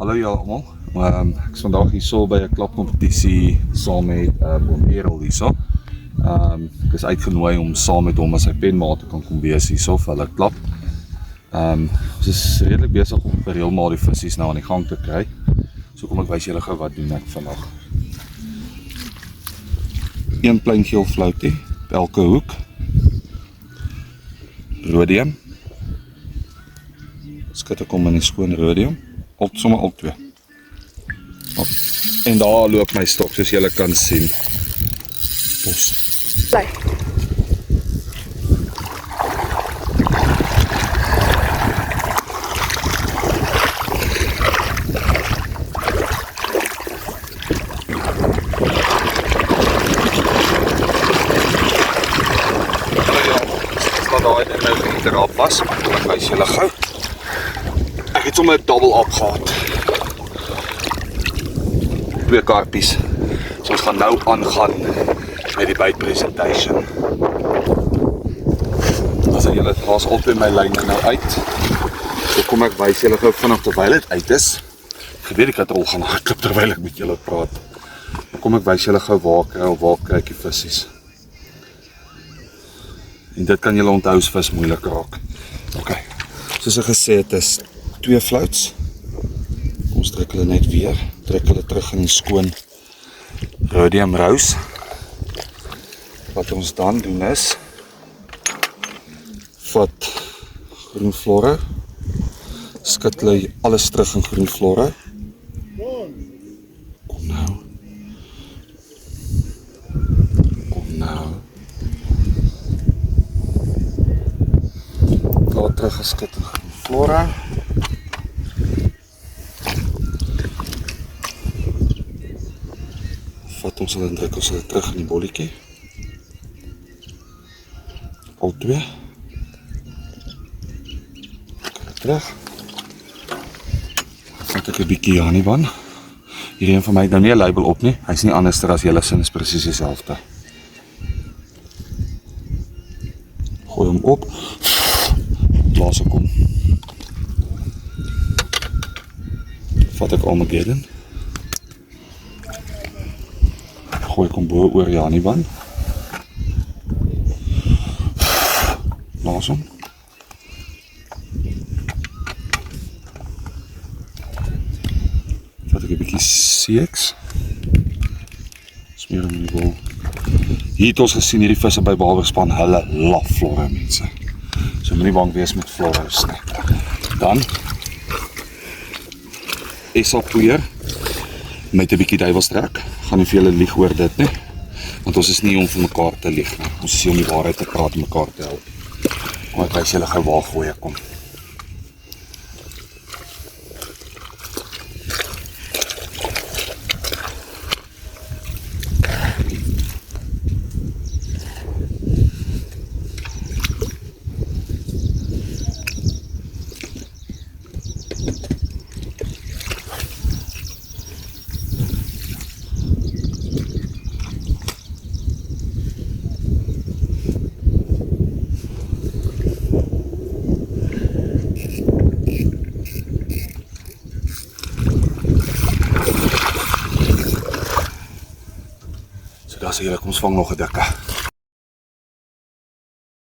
Hallo julle almal. Ek is vandag hier so by 'n klapkompetisie saam met Boom Errol hierso. Ek is uitgenooi om saam met hom as sy penmaat te kan kom wees hierso vir hulle klap. Ons is redelik besig om vir heeltemal die visies nou aan die gang te kry. So kom ek wys julle gou wat doen ek vandag. Een pleingeel floutie op elke hoek. Rodium. Skutte kom in die skoon rodium. Sommer al twee. En daar loop my stok, soos julle kan sien. Bos. Bly. Daai ding nou gister op was, ek wys julle gou. Ek het sommer 'n double up gehad. 2 karpies. So ons gaan nou aangaan met die bait presentation. As julle haas altyd my lyne nou uit. So kom ek wys julle gou vanaf terwyl dit uit is. Ek weet ek het al gaan hardloop terwyl ek met julle praat. Kom ek wys julle gou waar kry ek die visies. En dit kan julle onthou as vis moeilik raak. Ok, soos ek gesê het is 2 floats. Ons trek hulle net weer, trek hulle terug in die skoon rodium rous. Wat ons dan doen is, vat groen flora, skud hulle alles terug in groen flora. Kom nou. Teruggeskit in groen flora. Vat ons hulle en druk ons hulle terug in die bolletjie. Al 2. Terug. Vat ek 'n bietjie Janiban. Hierdie een van my het nou nie 'n label op nie. Hy's nie anders as julle sin, is presies dieselfde. Gooi hom op. Blaas kom. Vat ek Armageddon. Gooi kom bo oor Janiban. Blaas hom. Vat ek 'n bietjie CX. Smeer hom in die bol. Hier het ons gesien hierdie visse by Walvispan, hulle laf flora mense. So moenie bang wees met floras nie. Dan Esa-poeier met 'n bietjie duiwelstrek. Gaan nie vir julle lieg oor dit nie. Want ons is nie om vir mekaar te lieg nie. Ons is hier om die waarheid te praat en mekaar te help. Maar ek wys julle gou waar gooi ek kom. Daar sê julle, kom ons vang nog 'n dikke.